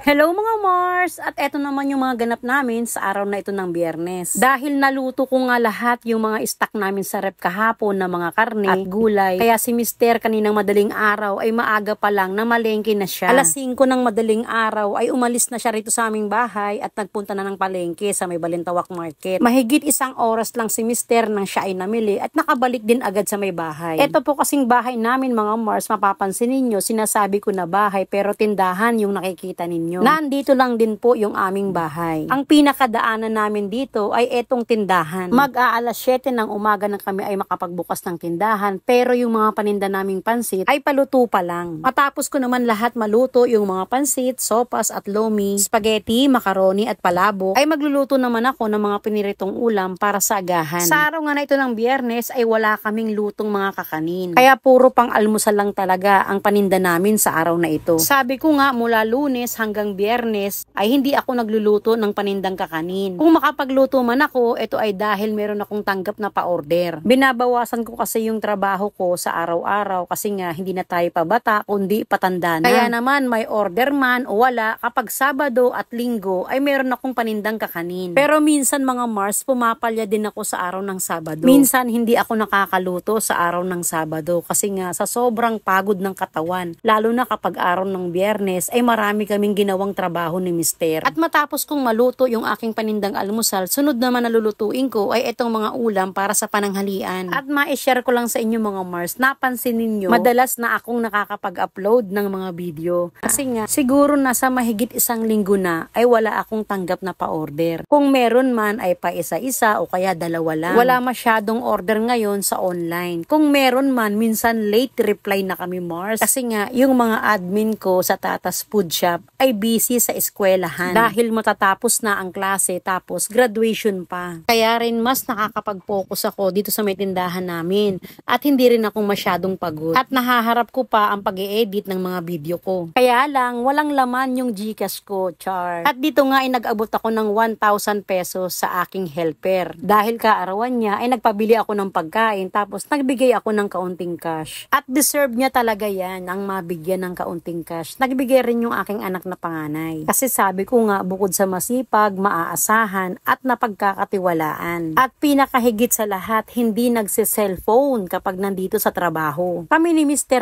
Hello mga Mars! At eto naman yung mga ganap namin sa araw na ito ng Biyernes. Dahil naluto ko nga lahat yung mga stock namin sa rep kahapon na mga karne at gulay, kaya si Mister kaninang madaling araw ay maaga pa lang na malengke na siya. Alas 5 ng madaling araw ay umalis na siya rito sa aming bahay at nagpunta na ng palengke sa may Balintawak Market. Mahigit isang oras lang si Mister nang siya ay namili at nakabalik din agad sa may bahay. Eto po kasing bahay namin mga Mars, mapapansin ninyo, sinasabi ko na bahay pero tindahan yung nakikita ninyo. Nandito lang din po yung aming bahay. Ang pinakadaanan namin dito ay etong tindahan. Mag-aalas 7 ng umaga na kami ay makapagbukas ng tindahan, pero yung mga paninda naming pansit ay paluto pa lang. Matapos ko naman lahat maluto yung mga pansit, sopas at lomi, spaghetti, macaroni at palabok, ay magluluto naman ako ng mga piniritong ulam para sa agahan. Sa araw nga na ito ng Biyernes ay wala kaming lutong mga kakanin. Kaya puro pang almusal lang talaga ang paninda namin sa araw na ito. Sabi ko nga mula Lunes hanggang Biyernes ay hindi ako nagluluto ng panindang kakanin. Kung makapagluto man ako, ito ay dahil meron akong tanggap na pa-order. Binabawasan ko kasi yung trabaho ko sa araw-araw kasi nga hindi na tayo pabata kundi patanda na. Kaya naman may order man o wala, kapag Sabado at Linggo ay meron akong panindang kakanin. Pero minsan mga Mars, pumapalya din ako sa araw ng Sabado. Minsan hindi ako nakakaluto sa araw ng Sabado kasi nga sa sobrang pagod ng katawan. Lalo na kapag araw ng Biyernes ay marami kaming ginawang trabaho ni Mister. At matapos kong maluto yung aking panindang almusal, sunod naman na lulutuin ko ay itong mga ulam para sa pananghalian. At ma-share ko lang sa inyo mga Mars, napansin ninyo, madalas na akong nakakapag-upload ng mga video. Kasi nga, siguro nasa mahigit isang linggo na ay wala akong tanggap na pa-order. Kung meron man ay pa isa-isa o kaya dalawa lang. Wala masyadong order ngayon sa online. Kung meron man, minsan late reply na kami Mars. Kasi nga, yung mga admin ko sa Tatas Food Shop ay busy sa eskwelahan dahil matatapos na ang klase tapos graduation pa. Kaya rin mas nakakapag-focus ako dito sa may tindahan namin at hindi rin ako masyadong pagod. At nahaharap ko pa ang pag-i-edit ng mga video ko. Kaya lang, walang laman yung GCash ko, char. At dito nga ay nag-abot ako ng 1,000 pesos sa aking helper. Dahil kaarawan niya ay nagpabili ako ng pagkain tapos nagbigay ako ng kaunting cash. At deserve niya talaga yan ang mabigyan ng kaunting cash. Nagbigay rin yung aking anak na panganay. Kasi sabi ko nga, bukod sa masipag, maaasahan, at napagkakatiwalaan. At pinakahigit sa lahat, hindi nagse-cellphone kapag nandito sa trabaho. Kami ni Mister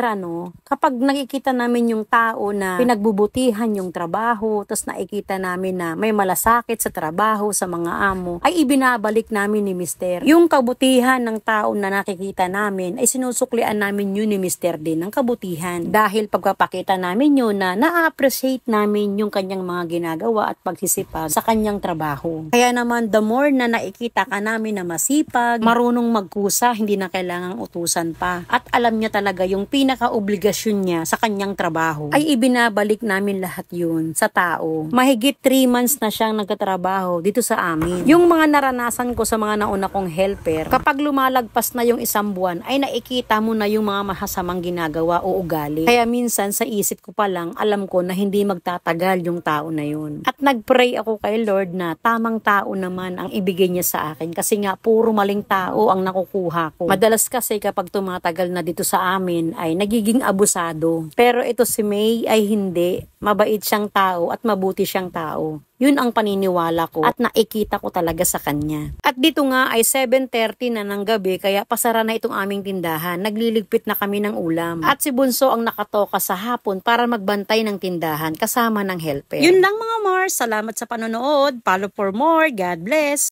kapag nakikita namin yung tao na pinagbubutihan yung trabaho, tapos nakikita namin na may malasakit sa trabaho, sa mga amo, ay ibinabalik namin ni Mister. Yung kabutihan ng tao na nakikita namin, ay sinusuklian namin yun ni Mister din ng kabutihan. Dahil pagpapakita namin yun na na-appreciate namin yung kanyang mga ginagawa at pagsisipag sa kanyang trabaho. Kaya naman, the more na nakikita ka namin na masipag, marunong magkusa, hindi na kailangang utusan pa. At alam niya talaga yung pinaka-obligasyon niya sa kanyang trabaho, ay ibinabalik namin lahat yun sa tao. Mahigit 3 months na siyang nagtatrabaho dito sa amin. Yung mga naranasan ko sa mga nauna kong helper, kapag lumalagpas na yung isang buwan, ay nakikita mo na yung mga masasamang ginagawa o ugali. Kaya minsan sa isip ko pa lang, alam ko na hindi magtatagal yung tao na yun. At nagpray ako kay Lord na tamang tao naman ang ibigay niya sa akin kasi nga puro maling tao ang nakukuha ko. Madalas kasi kapag tumatagal na dito sa amin ay nagiging abusado. Pero ito si May ay hindi. Mabait siyang tao at mabuti siyang tao. Yun ang paniniwala ko at nakikita ko talaga sa kanya. At dito nga ay 7:30 na ng gabi kaya pasara na itong aming tindahan. Nagliligpit na kami ng ulam. At si Bunso ang nakatoka sa hapon para magbantay ng tindahan kasama ng helper. Yun lang mga Mars. Salamat sa panonood. Follow for more. God bless.